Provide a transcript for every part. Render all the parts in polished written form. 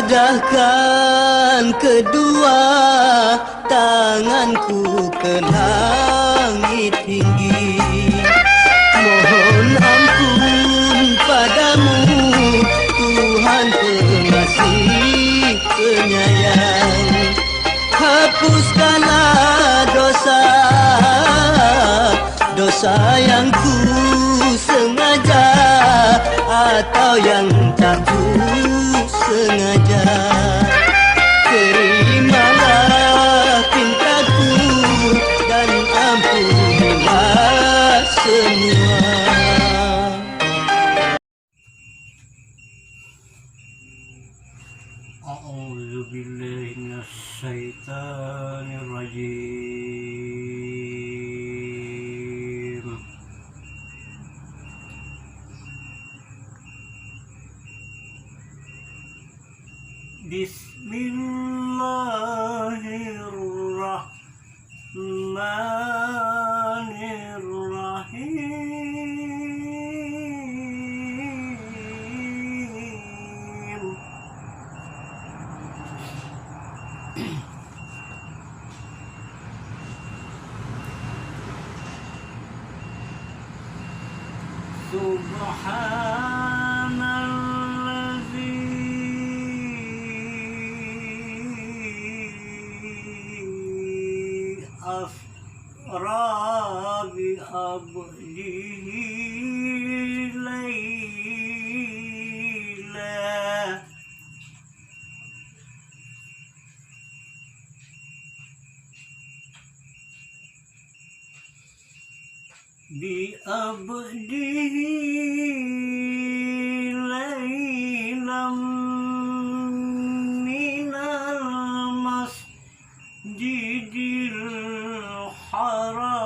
Hadahkan kedua tanganku ke langit tinggi, mohon ampun padamu Tuhan pengasih penyayang. Hapuskanlah dosa yang ku sengaja atau yang tak ku sengaja. Terimalah pintaku dan ampunilah semua. A'udzu billahi minasyaitonir rajim. Bismillahirrahmanirrahim. Subhanalladzi asra bi abdihi laila bi abdihi laylam minal masjidil haram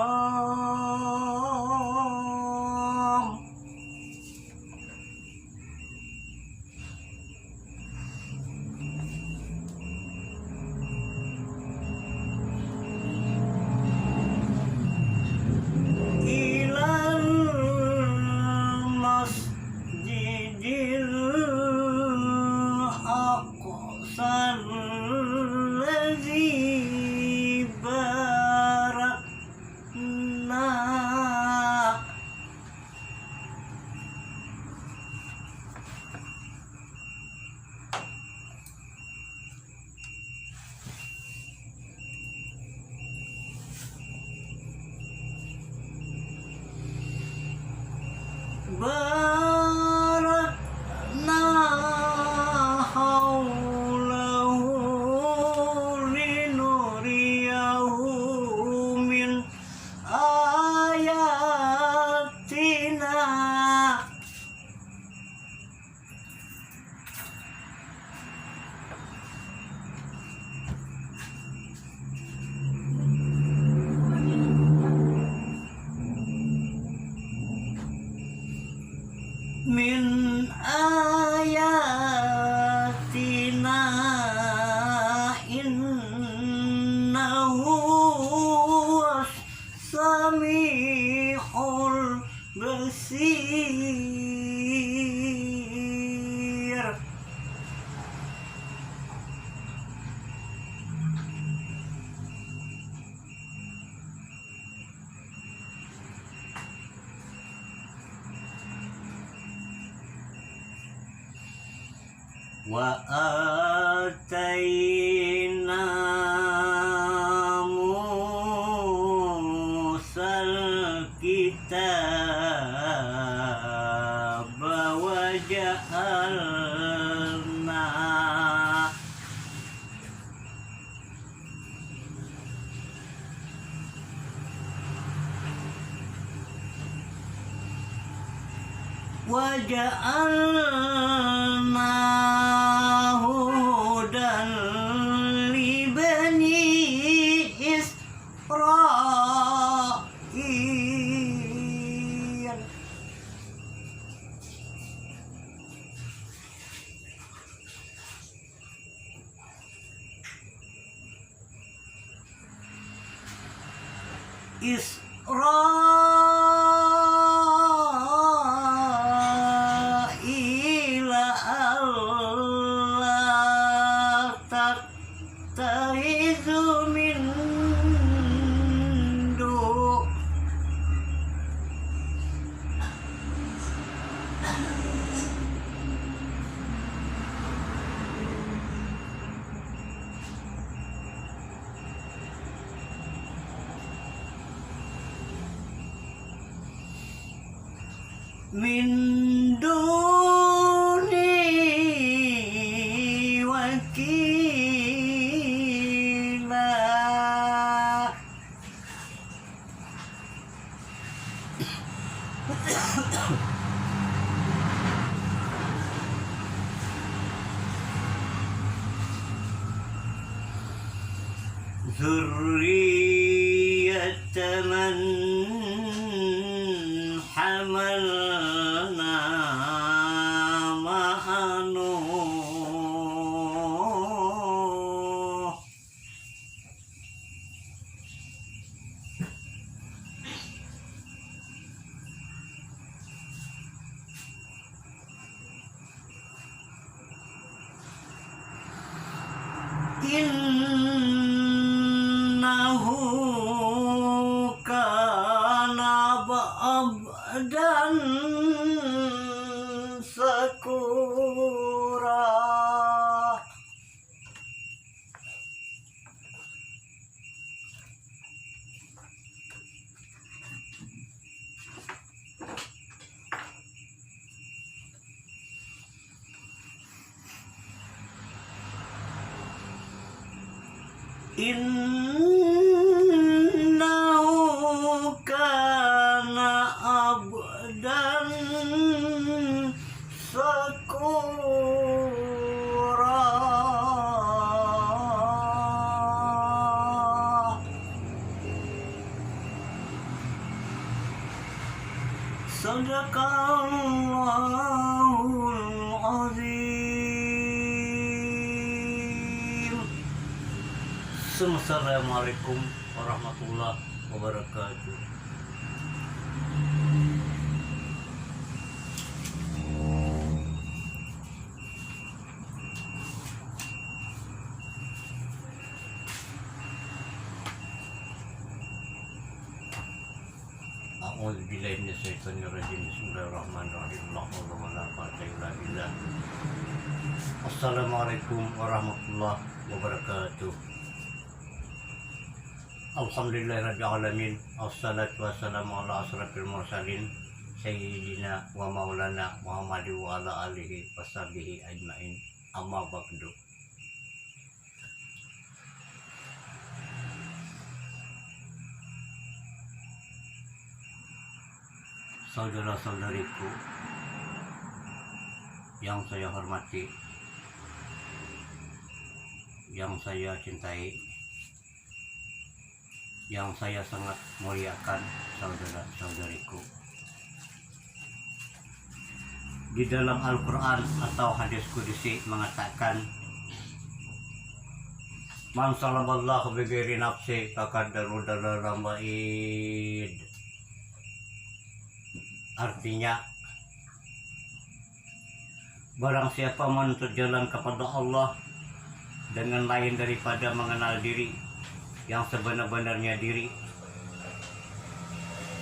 masjidil aqsal ladzi barakna haulahu linuriyahu min ayatina. Min ayatina innahu was-sami'ul basir. Wa atayna Musal kitaba wa ja'alna hudan li bani Israil. Israil Allah min duni wakila. Zurriyatan man hamalna ma'anu. Innahu kana abdan sakura. Innahu kana abdan sakura. Sadaqallahul azim. Assalamualaikum warahmatullahi wabarakatuh. A'udzubillahi minasyaitonirrajim. Bismillahirrahmanirrahim. La haula wala quwwata illa billah. Assalamualaikum warahmatullahi wabarakatuh. Alhamdulillahirabbil alamin. Wassalatu wassalamu ala asrofil mursalin sayyidina wa maulana Muhammadin wa ala alihi washabihi ajmain. Amma ba'du. Saudara-saudariku yang saya hormati, yang saya cintai, yang saya sangat muliakan, saudara-saudariku. Di dalam Al-Quran atau hadis qudsi mengatakan, man salaballahu bighairi nafsi faqad dalalal ba'id. Artinya, barang siapa menuntut jalan kepada Allah dengan lain daripada mengenal diri yang sebenar-benarnya diri,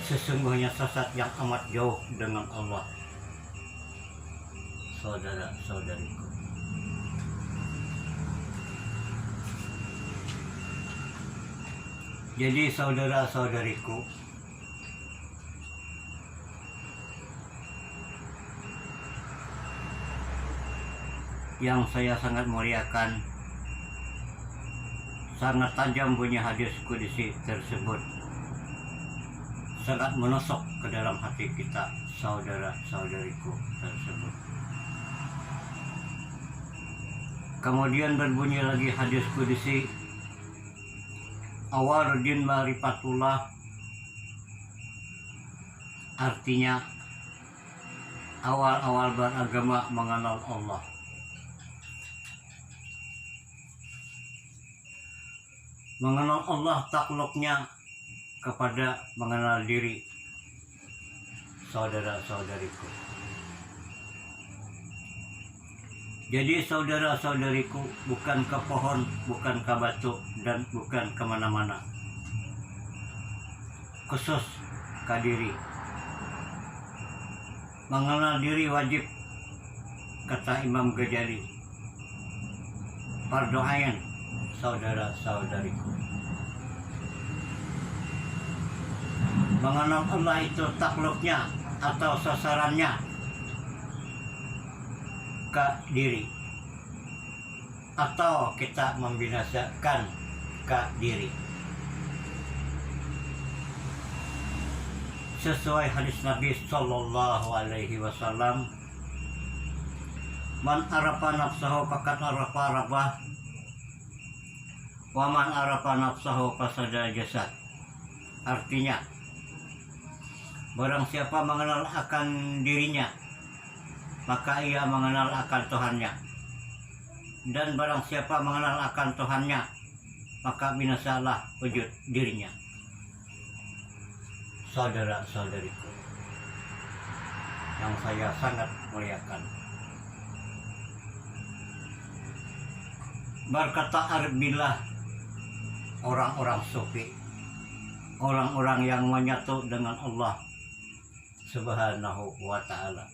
sesungguhnya sesat yang amat jauh dengan Allah. Saudara-saudariku, jadi saudara-saudariku, yang saya sangat muliakan, sangat tajam bunyi hadis qudsi tersebut, sangat menusuk ke dalam hati kita, saudara-saudariku tersebut. Kemudian berbunyi lagi hadis qudsi, awal din ma'rifatullah, artinya awal-awal beragama mengenal Allah. Mengenal Allah takluknya kepada mengenal diri, saudara-saudariku. Jadi saudara-saudariku, bukan ke pohon, bukan ke batu, dan bukan kemana-mana, khusus ke diri. Mengenal diri wajib, kata Imam Ghazali, fardhu ain, saudara-saudariku. Mengenal Allah itu takluknya atau sasarannya ke diri, atau kita membinasakan ke diri. Sesuai hadis Nabi Sallallahu Alaihi Wasallam, man arafa nafsahu faqad arafa rabbah, wa man arafa nafsahu fasada jasad. Artinya, barang siapa mengenal akan dirinya, maka ia mengenal akan Tuhannya. Dan barang siapa mengenal akan Tuhannya, maka binasalah wujud dirinya. Saudara-saudariku yang saya sangat muliakan, berkata arbillah orang-orang sufi, orang-orang yang menyatu dengan Allah Subhanahu wa ta'ala.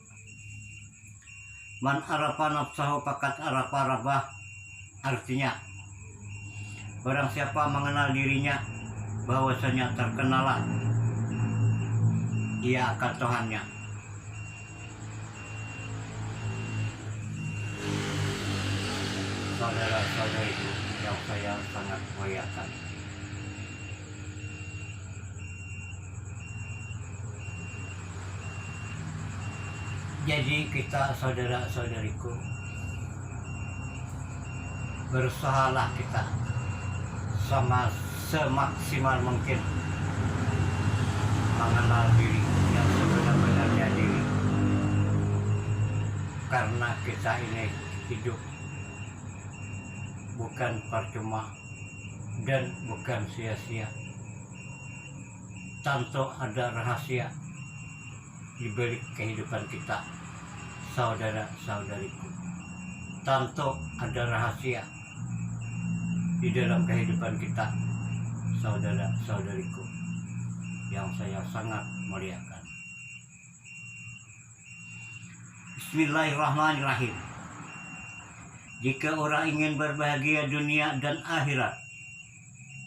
Man arafa nafsahu faqad arafa rabbah. Artinya, barang siapa mengenal dirinya, bahwasanya terkenalah ia akan Tuhannya. Saudara-saudariku yang saya sangat muliakan, jadi kita saudara-saudariku, berusahalah kita semaksimal mungkin mengenal diri yang sebenar-benarnya diri. Karena kita ini hidup bukan percuma dan bukan sia-sia. Tentu ada rahasia di balik kehidupan kita, saudara-saudariku. Tentu ada rahasia di dalam kehidupan kita, saudara-saudariku yang saya sangat muliakan. Bismillahirrahmanirrahim. Jika orang ingin berbahagia dunia dan akhirat,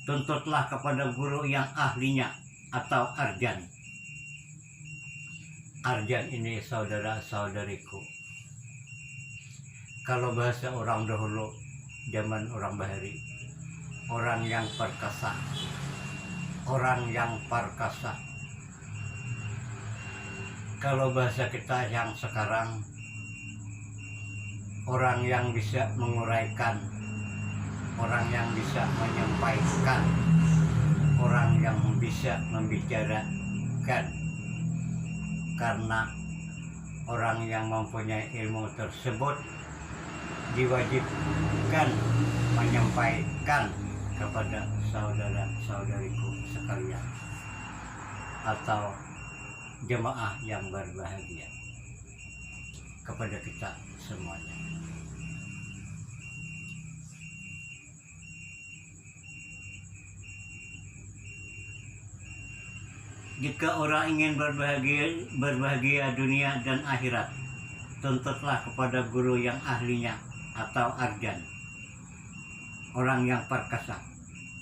tuntutlah kepada guru yang ahlinya atau arjan. Arjan ini, saudara-saudariku, kalau bahasa orang dahulu, zaman orang bahari, orang yang perkasa, orang yang perkasa. Kalau bahasa kita yang sekarang, orang yang bisa menguraikan, orang yang bisa menyampaikan, orang yang bisa membicarakan. Karena orang yang mempunyai ilmu tersebut diwajibkan menyampaikan kepada saudara-saudariku sekalian atau jemaah yang berbahagia, kepada kita semuanya. Jika orang ingin berbahagia dunia dan akhirat, tuntutlah kepada guru yang ahlinya atau arjan, orang yang perkasa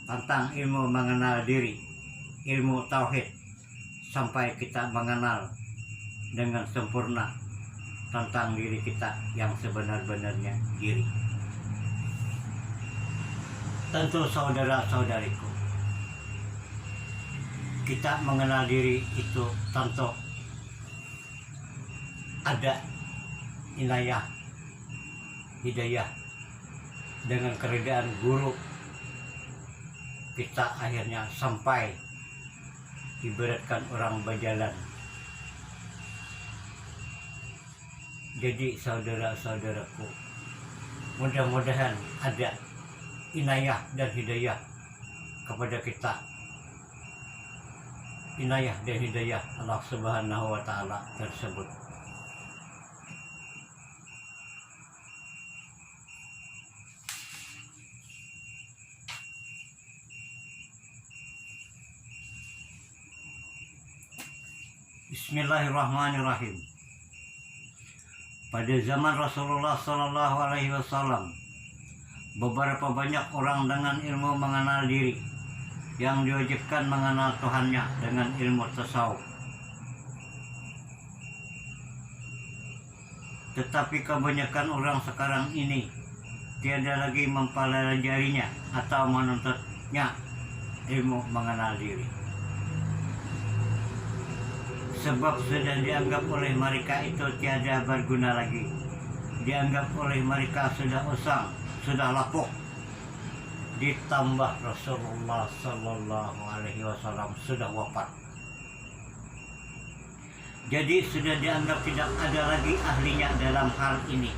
tentang ilmu mengenal diri, ilmu tauhid, sampai kita mengenal dengan sempurna tentang diri kita yang sebenar-benarnya diri. Tentu saudara-saudariku, kita mengenal diri itu tentu ada inayah, hidayah. Dengan keridaan guru, kita akhirnya sampai ibaratkan orang berjalan. Jadi saudara-saudaraku, mudah-mudahan ada inayah dan hidayah kepada kita. Inayah dan hidayah Allah Subhanahu wa ta'ala tersebut. Bismillahirrahmanirrahim. Pada zaman Rasulullah Sallallahu Alaihi Wasallam, beberapa banyak orang dengan ilmu mengenal diri yang diwajibkan mengenal Tuhannya dengan ilmu tasawuf. Tetapi kebanyakan orang sekarang ini tiada lagi mempelajarinya atau menuntutnya ilmu mengenal diri. Sebab sudah dianggap oleh mereka itu tiada berguna lagi. Dianggap oleh mereka sudah usang, sudah lapuk. Ditambah Rasulullah Sallallahu Alaihi Wasallam sudah wafat. Jadi sudah dianggap tidak ada lagi ahlinya dalam hal ini.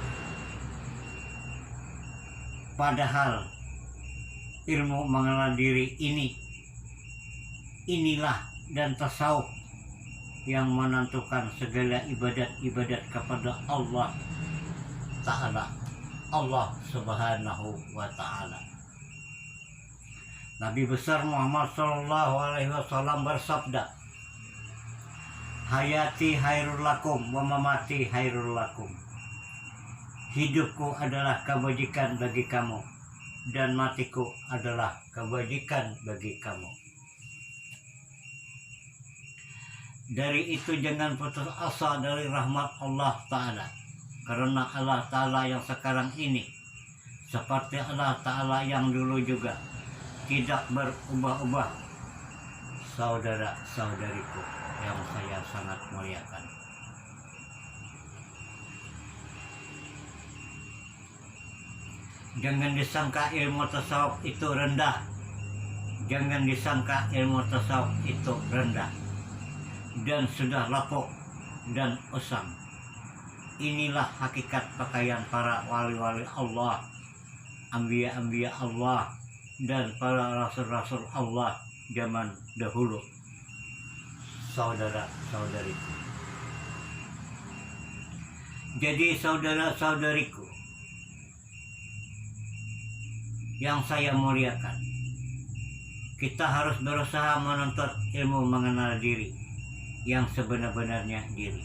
Padahal ilmu mengenal diri inilah dan tasawuf yang menentukan segala ibadat-ibadat kepada Allah Ta'ala, Allah Subhanahu wa Ta'ala. Nabi besar Muhammad Sallallahu Alaihi Wasallam bersabda, hayati hairul lakum wa mamati hairul lakum. Hidupku adalah kebajikan bagi kamu dan matiku adalah kebajikan bagi kamu. Dari itu jangan putus asa dari rahmat Allah Ta'ala. Karena Allah Ta'ala yang sekarang ini seperti Allah Ta'ala yang dulu juga tidak berubah-ubah. Saudara-saudariku yang saya sangat muliakan, jangan disangka ilmu tasawuf itu rendah. Jangan disangka ilmu tasawuf itu rendah dan sudah lapuk dan usang. Inilah hakikat pakaian para wali-wali Allah, anbiya-anbiya Allah, dan para rasul-rasul Allah zaman dahulu. Saudara-saudariku, jadi saudara-saudariku yang saya muliakan, kita harus berusaha menuntut ilmu mengenal diri yang sebenar-benarnya diri.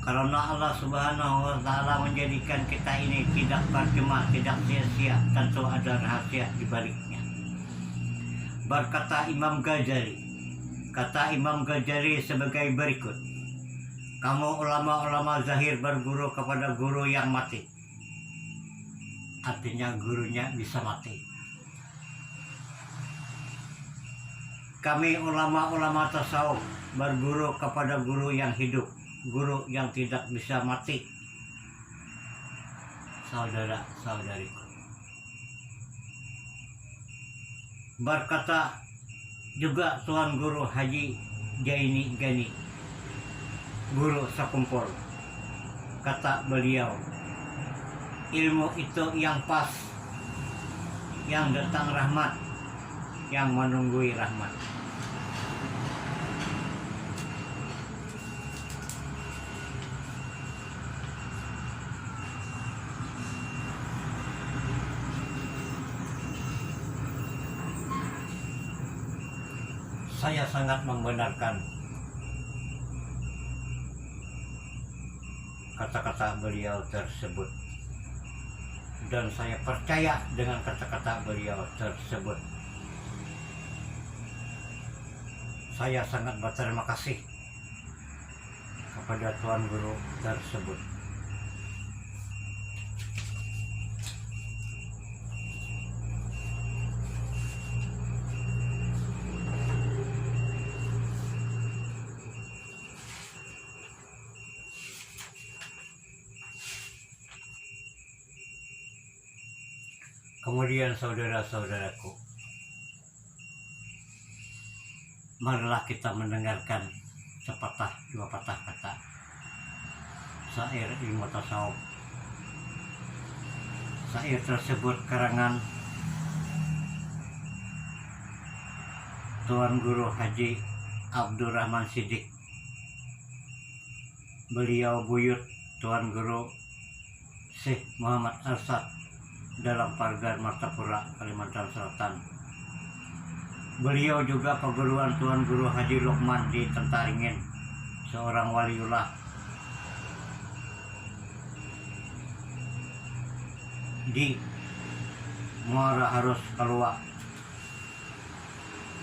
Karena Allah Subhanahu wa Ta'ala menjadikan kita ini tidak percuma, tidak sia-sia, tentu ada rahasia di baliknya. Berkata Imam Ghazali, kata Imam Ghazali sebagai berikut, kamu ulama-ulama zahir berguru kepada guru yang mati. Artinya gurunya bisa mati. Kami ulama-ulama tasawuf berguru kepada guru yang hidup, guru yang tidak bisa mati. Saudara-saudariku, berkata juga Tuan Guru Haji Jaini Gani, guru sekumpul, kata beliau, ilmu itu yang pas, yang datang rahmat, yang menunggui rahmat. Saya sangat membenarkan kata-kata beliau tersebut, dan saya percaya dengan kata-kata beliau tersebut. Saya sangat berterima kasih kepada Tuan Guru tersebut. Kemudian saudara-saudaraku, marilah kita mendengarkan sepatah dua patah kata syair ilmu tasawuf. Syair tersebut karangan Tuan Guru Haji Abdurrahman Siddiq. Beliau buyut Tuan Guru Syekh Muhammad Arsad dalam Pargar Martapura, Kalimantan Selatan. Beliau juga perguruan Tuan Guru Haji Luqman di Tentaringin, seorang waliullah. Di Muara Harus Kalua,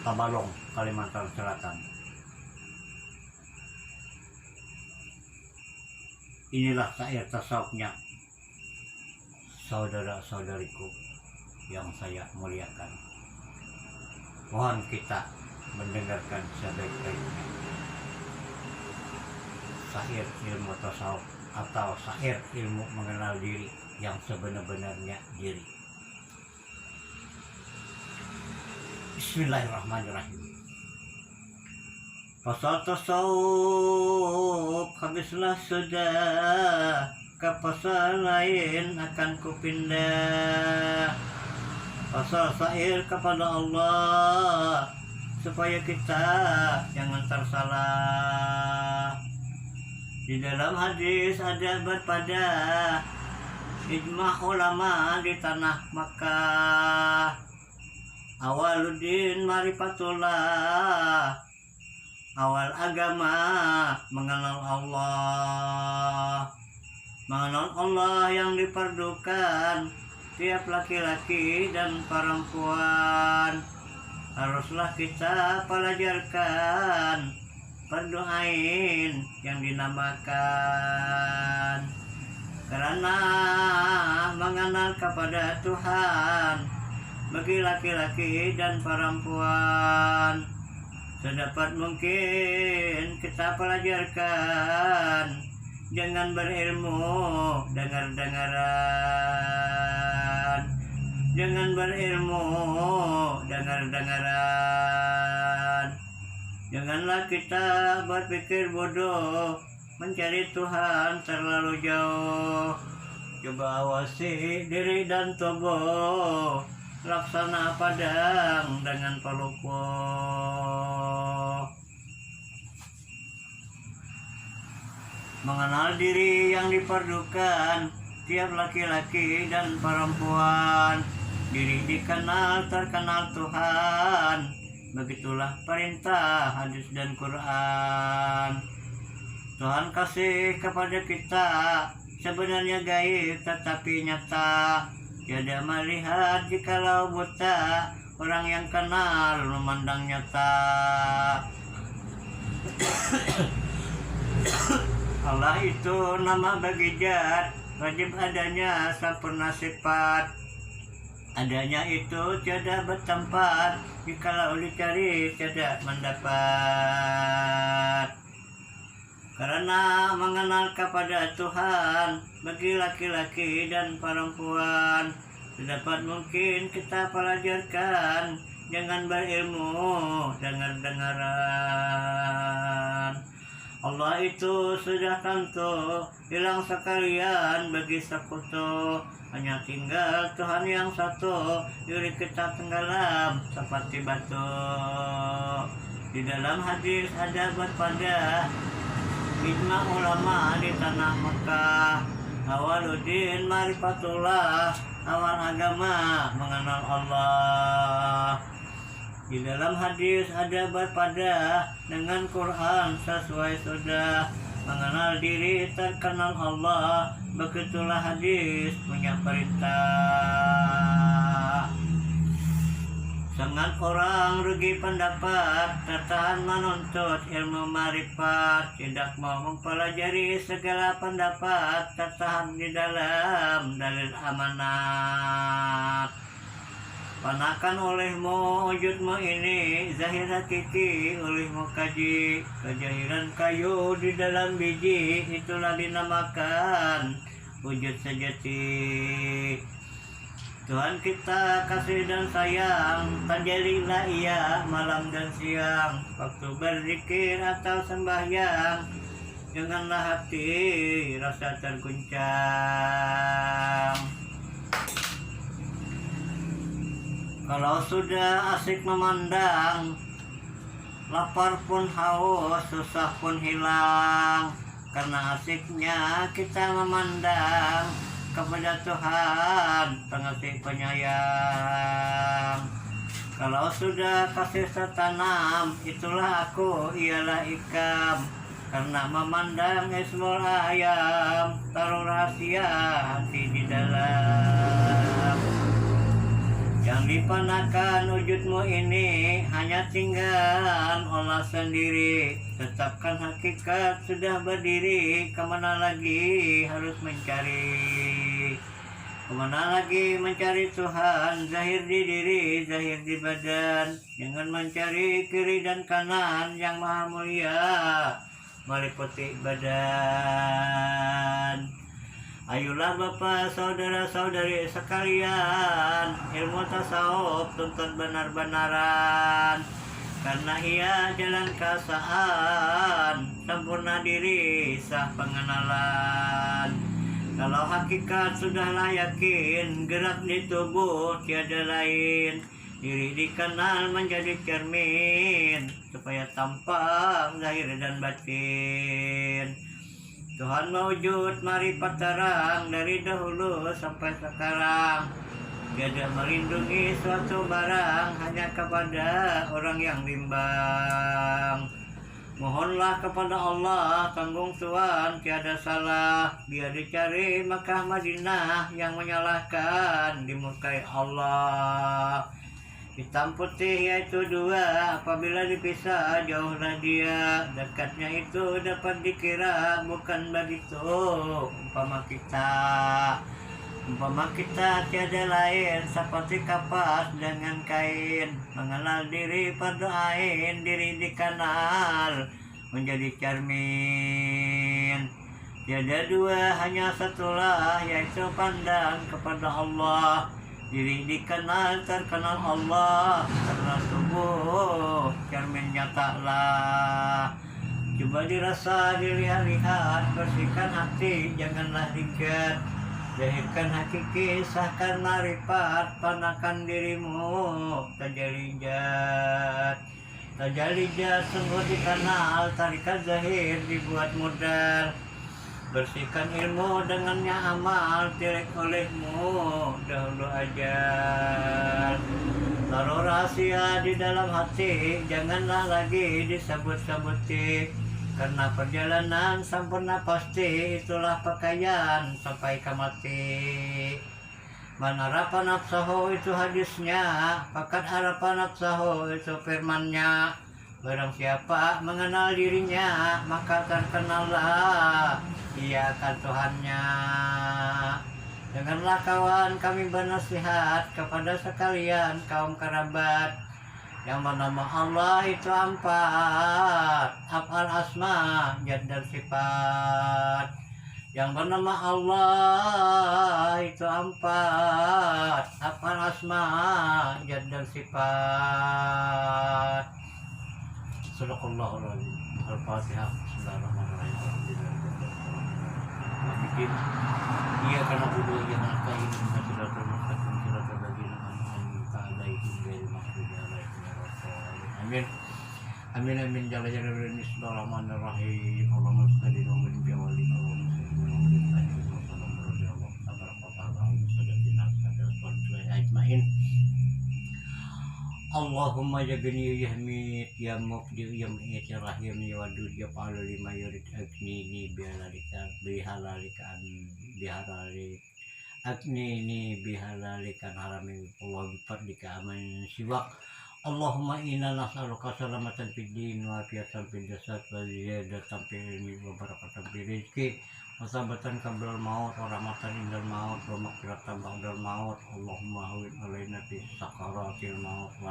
Tabalong, Kalimantan Selatan. Inilah syair tasawufnya saudara-saudariku yang saya muliakan. Mohon kita mendengarkan sebaik-baiknya. Syair ilmu tasawuf atau syair ilmu mengenal diri yang sebenar-benarnya diri. Bismillahirrahmanirrahim. Pasal tasawuf habislah sudah, ke pasal lain akan kupindah. Pasal syair kepada Allah, supaya kita jangan tersalah. Di dalam hadis ada berpada ijma ulama di tanah Makkah. Awaluddin marifatullah, awal agama mengenal Allah. Mengenal Allah yang diperdukan tiap laki-laki dan perempuan. Haruslah kita pelajarkan, berdoain yang dinamakan. Karena mengenal kepada Tuhan bagi laki-laki dan perempuan, sedapat mungkin kita pelajarkan. Jangan berilmu dengar-dengaran, jangan berilmu dengar-dengaran. Janganlah kita berpikir bodoh, mencari Tuhan terlalu jauh. Coba awasi diri dan tubuh, laksana padang dengan pelupuh. Mengenal diri yang diperlukan tiap laki-laki dan perempuan. Diri dikenal terkenal Tuhan, begitulah perintah hadis dan Quran. Tuhan kasih kepada kita sebenarnya gaib tetapi nyata. Tiada melihat jikalau buta, orang yang kenal memandang nyata. Allah itu nama bagi zat, wajib adanya sempurna sifat. Adanya itu tiada bertempat, jikalau dicari tiada mendapat. Karena mengenal kepada Tuhan bagi laki-laki dan perempuan, sedapat mungkin kita pelajarkan. Jangan berilmu dengar-dengaran. Allah itu sudah tentu hilang sekalian bagi sekutu. Hanya tinggal Tuhan yang satu, diri kita tenggelam seperti batu. Di dalam hadis ada berpada ijma ulama di tanah Mekah. Awaluddin marifatullah, awal agama mengenal Allah. Di dalam hadis ada berpada dengan Quran sesuai sudah. Mengenal diri terkenal Allah, begitulah hadis punya perintah. Sangat orang rugi pendapat, tertahan menuntut ilmu marifat. Tidak mau mempelajari segala pendapat, tertahan di dalam dalil amanat. Panakan olehmu wujudmu ini, zahir hakiki olehmu kaji. Kejahiran kayu di dalam biji, itulah dinamakan wujud sejati. Tuhan kita kasih dan sayang, tajalilah ia malam dan siang. Waktu berzikir atau sembahyang, janganlah hati rasa terguncang. Kalau sudah asik memandang, lapar pun haus, susah pun hilang. Karena asiknya kita memandang kepada Tuhan pengasih penyayang. Kalau sudah kasih setanam, itulah aku, ialah ikam. Karena memandang ismul ayam, taruh rahasia hati di dalam. Yang dipanakan wujudmu ini hanya tinggal olah sendiri. Tetapkan hakikat sudah berdiri, kemana lagi harus mencari? Kemana lagi mencari Tuhan? Zahir di diri, zahir di badan. Jangan mencari kiri dan kanan, yang maha mulia meliputi badan. Ayolah Bapak, saudara-saudari sekalian, ilmu tasawuf tuntut benar-benaran, karena ia jalan keasaan, sempurna diri sah pengenalan. Kalau hakikat sudahlah yakin, gerak di tubuh tiada lain, diri dikenal menjadi cermin, supaya tampak zahir dan batin. Tuhan mewujud marifat terang dari dahulu sampai sekarang. Tiada melindungi suatu barang hanya kepada orang yang bimbang. Mohonlah kepada Allah, tanggung Tuhan tiada salah. Biar dicari Makkah Madinah, yang menyalahkan dimurkai Allah. Hitam putih yaitu dua, apabila dipisah jauhlah dia. Dekatnya itu dapat dikira, bukan begitu umpama kita tiada lain seperti kapas dengan kain. Mengenal diri pada ain, diri dikenal menjadi cermin. Tiada dua, hanya satulah, yaitu pandang kepada Allah. Diri dikenal, terkenal Allah, karena tubuh cermin nyatalah. Coba dirasa, dilihat-lihat, bersihkan hati, janganlah digat. Zahirkan hakiki, sahkan marifat, panakan dirimu, tajalijat. Tajalijat sungguh dikenal, tarikat zahir dibuat modal. Bersihkan ilmu dengannya amal, tirik olehmu dahulu ajar. Taruh rahasia di dalam hati, janganlah lagi disebut-sebuti. Karena perjalanan sempurna pasti, itulah pakaian sampai ke mati. Man arafa nafsahu itu hadisnya, fakat arafa nafsahu itu firmannya. Barang siapa mengenal dirinya, maka terkenallah ia akan Tuhannya. Dengarlah kawan, kami bernasihat kepada sekalian kaum kerabat. Yang bernama Allah itu empat, af'al asma, zat dan sifat. Yang bernama Allah itu empat, af'al asma, zat dan sifat. Sadaqallahul azim. Al-Fatihah. Bismillahirrahmanirrahim. Bikin iya karena bodoh yang nakain masiratul mustaqim siratal ladzina an'amta alaihim ghairil maghdubi alaihim waladdallin. Amin. Amin amin jalla jalaluhu. Bismillahirrahmanirrahim. Allahumma shalli wa sallim ala Allahumma salli wa sallim ala ajmain. Allahumma ya gani ya hamid ya mubdi ya mu'id ya rahim ya wadud ya fa'alu lima yurid aknini bihalalika bihalalikan harami Allah bifadlika aman siwak. Allahumma inna nas'aluka salamatan fid din wa afiatan fil jasad wa ziyadatan fil ilmi wa barakatan fil rizqi wa sabatan qabla al-maut wa rahmatan indal maut wa maghfiratan ba'dal maut. Allahumma hawwin alaina fi sakaratil maut wa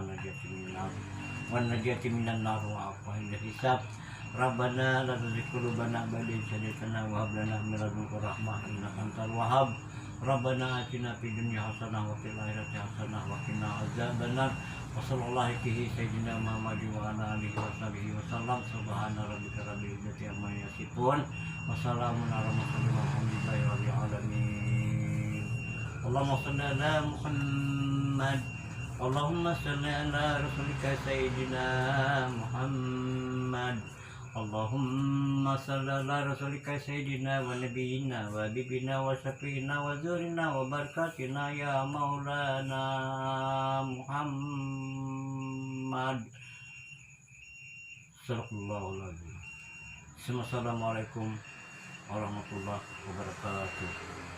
najati minan nar wa afa inda hisab. Rabbana la tuzigh qulubana ba'da idh hadaytana wa hab lana min ladunka rahmah innaka antal wahhab. Rabbana atina fid dunya hasanah wa fil akhirati hasanah wa qina azabannar. Wa sallallahu alaihi sayyidina Muhammad wa ala alihi wa sahbihi wa sallam. Subhana rabbika rabbil izzati amma yasifun. Wassalamun ala mursalin walhamdulillahi rabbil alamin. Allahumma shalli ala Muhammad. Allahumma shalli ala rasulika sayyidina Muhammad. Allahumma shalli ala rasulika sayyidina wa nabiyyina wa habibina wa syafi'ina wa zurina wa barakatina ya maulana Muhammad. Sallallahu alaihi wasallam. Assalamualaikum warahmatullahi wabarakatuh.